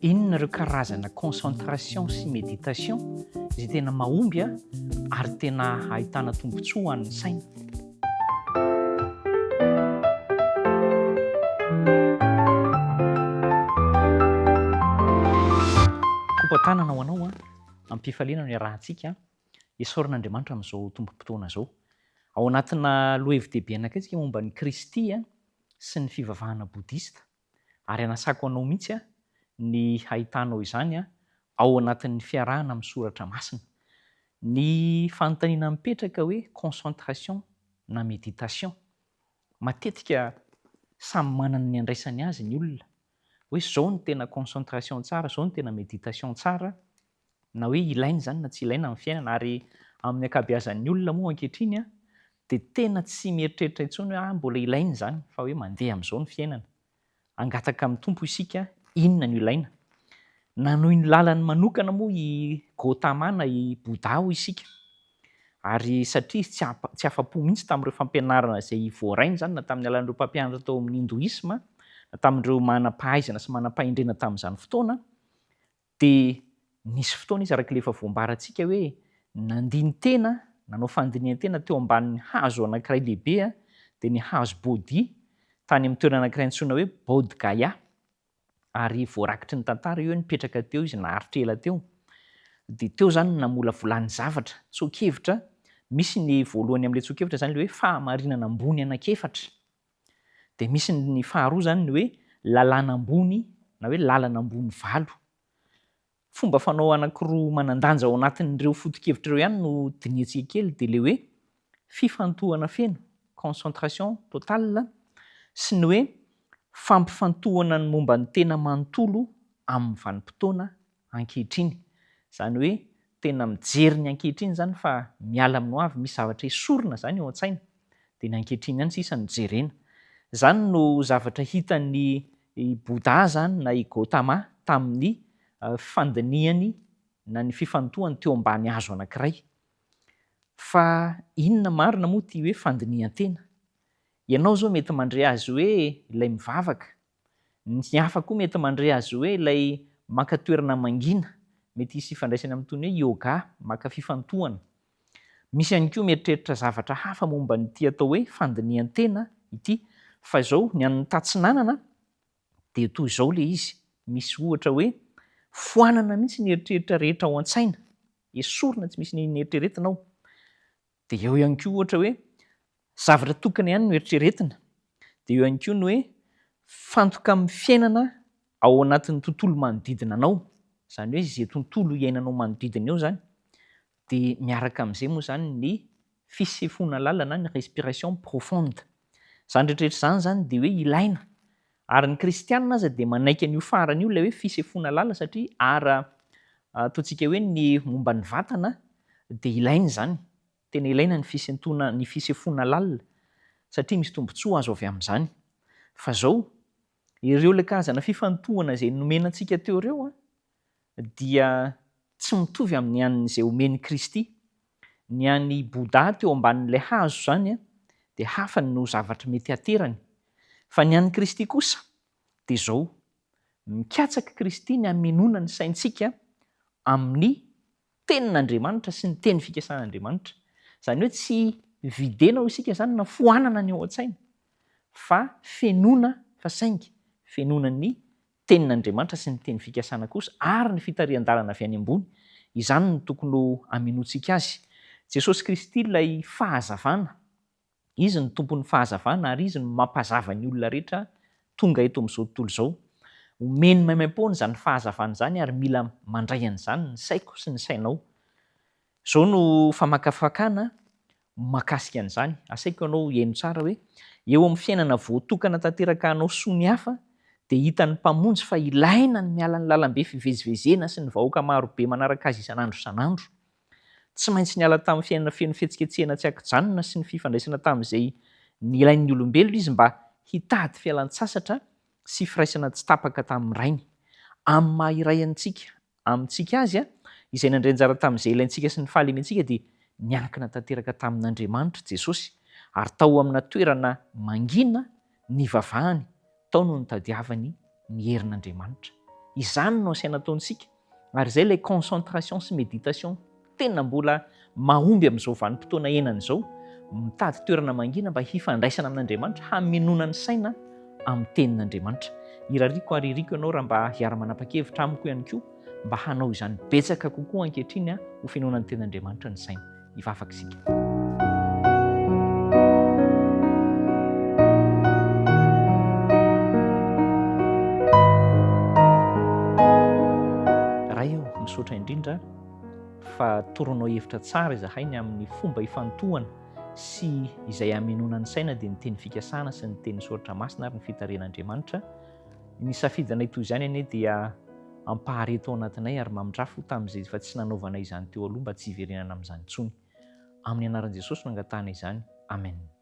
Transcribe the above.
Inona ireo karazana concentration sy méditation izay tena mahomby ary tena ahitana tombontsoa ho an'ny saina? Kopa-tanana ho anao ampifaliana ny arahantsika isaoran'Andriamanitra amin'izao tombom-potoana izao. Ao anatina lohahevi-dehibe anankiray isika momba ny Kristy sy ny fivavahana bodista, ary anasako anao mihitsy ny hahitanao izany ao anatin'ny fiarahana amin'ny soratra masina. Ny fanontaniana mipetraka hoe concentration na méditation. Matetika samy manana ny andraisany azy ny olona, hoe izao ny tena concentration tsara, izao ny tena méditation tsara, na hoe ilaina izany na tsy ilaina amin'ny fiainana. Ary amin'ny ankabeazan'ny olona moa ankehitriny dia tena tsy mieritreritra intsony hoe mbola ilaina izany, fa hoe mandeha amin'izao ny fiainana. Angataka amin'ny tompo isika, inona no ilaina? Na noho ny lalany manokana moa i Gautama na i Bouddha hoy isika. Ary satria tsy afa-po mihitsy tamin'ireo fampianarana izay voaraina izany, na tamin'ny alalan'ireo mpampianatra tao amin'ny hindoisme, na tamin'ireo manam-pahaizana sy manam-pahendrena tamin'izany fotoana, dia nisy fotoana izy araka ilay efa voambarantsika hoe nandiny tena, nanao fandinihan-tena teo ambanin'ny hazo anankiray lehibe, dia ny hazo Bodhi tany amin'ny toerana anankiray antsoina hoe Bodh Gaya. Ary voarakitry ny tantara eo nipetraka teo izy naharitra ela teo. Dia teo izany namolavolany zavatra, tsokevitra. Misy ny voalohany amin'ilay tsokevitra izany ilay hoe fahamarinana ambony anankiefatra. Dia misy ny faharoa izany ny hoe lalàna ambony na hoe lalana ambony valo. Fomba fanao anankiroa manan-danja ao anatin'ireo foto-kevitra ireo ihany no diniantsika kely, dia ilay hoe fifantohana feno, concentration totale, sy ny hoe fampifantohana ny momba ny tena manontolo amin'ny vanim-potoana ankehitriny. Izany hoe tena mijery ny ankehitriny izany fa miala amin'ny ho avy, misy zavatra esorina izany eo an-tsaina, dia ny ankehitriny ihany sisa no jerena. Izany no zavatra hitan'ny Bouddha izany na i Gautama tamin'ny fandinihany na ny fifantohany teo ambany hazo anankiray. Fa inona marina moa ity hoe fandinihan-tena? Ianao izao mety mandray azy hoe ilay mivavaka, ny hafa koa mety mandray azy hoe ilay maka toerana mangina, mety hisy ifandraisany amin'itony hoe yoga, maka fifantohana. Misy ihany koa mieritreritra zavatra hafa momba n'ity atao hoe fandinihan-tena ity, fa izao ny an'ny tatsinanana dia toy izao ilay izy. Misy ohatra hoe foanana mihitsy ny eritreritra rehetra ao an-tsaina, esorina tsy misy ny eritreretinao. Dia eo ihany koa ohatra hoe zavatra tokana ihany no eritreretina. Dia eo ihany koa ny hoe fantoka amin'ny fiainana ao anatin'ny tontolo manodidina anao. Izany hoe izay tontolo iainanao manodidina eo izany. Dia miaraka amin'izay moa izany ny fisefoana lalana, ny respiration profonde. Izany rehetrarehetra izany zany dia hoe ilaina. Ary ny kristianina aza dia manaiky an'io farany io ilay hoe fisefoana lalana, satria ataontsika hoe ny momba ny vatana dia ilaina izany. Tena ilaina ny fisefoana lalina satria misy tombontsoa azo avy amin'izany. Fa izao ireo ilay karazana fifantohana izay nomenantsika teo ireo dia tsy mitovy amin'ny an'izay omen'i Kristy. Ny an'i Bouddha teo ambanin'ilay hazo izany dia hafa no zavatra mety haterany. Fa ny an'i Kristy kosa dia izao, mikatsaka Kristy ny hamelona ny saintsika amin'ny tenin'Andriamanitra sy ny teny fikasan'Andriamanitra. Izany hoe tsy videna ho isika izany na foanana ny ao an-tsaina, fa fenoana fa saingy, fenoana ny tenin'Andriamanitra sy ny teny fikasana kosa, ary ny fitarihan-dalana avy any ambony. Izany no tokony ho amenoantsika azy. Jesosy Kristy ilay fahazavana, izy ny tompon'ny fahazavana ary izy no mampazava ny olona rehetra tonga eto amin'izao tontolo izao. Omeny maimaimpoana izany fahazavana izany ary mila mandray an'izany ny saiko sy ny sainao. Izao no famakafakana makasika an'izany. Asaiko ianao hiaino tsara hoe eo amin'ny fiainana voatokana tanteraka anao soa ny hafa dia hitan'ny mpamonjy fa ilaina ny miala ny lalam-be fivezivezena sy ny vahoaka marobe manaraka azy isan'andro isan'andro. Tsy maintsy niala tamin'ny fiainana feno fihetsiketsehana tsy ankijanona sy ny fifandraisana tamin'izay nilain'ny olombelona izy mba hitady fialan-tsasatra sy firaisana tsy tapaka tamin'ny rainy. Amin'ny maha iray antsika, amintsika azy izay nandray anjara tamin'izay ilaintsika sy ny fahalementsika dia niankina tanteraka tamin'Andriamanitra Jesosy, ary tao amina toerana mangina ny vavahany, tao no nitadiavany ny herin'Andriamanitra. izany no asaina ataontsika ary zay ilay concentration sy méditation tena mbola mahomby amin'izao vanim-potoana enana izao, mitady toerana mangina mba hifandraisana amin'Andriamanitra, haminona ny saina amin'ny tenin'Andriamanitra. Irariko ary iriko ianao raha mba hiara-manapa-kevitra amiko ihany koa mba hanao izany betsaka kokoa ankehitriny ho finoana ny tenin'Andriamanitra ny saina. Hivavaka isika. Raha eo misaotra indrindra fa toronao hevitra tsara izahay ny amin'ny fomba hifantohana sy izay haminona ny saina dia ny teny fikasana sy ny teny soratra masina ary ny fitaren'Andriamanitra. Ny safidinay toy izany anie dia ampahareto ao anatinay ary mamindrafo tamin'izay efa tsy nanaovana izany teo aloha mba tsy hiverenana amin'izany intsony. Amin'ny anaran'i Jesosy no angatahana izany. Amen.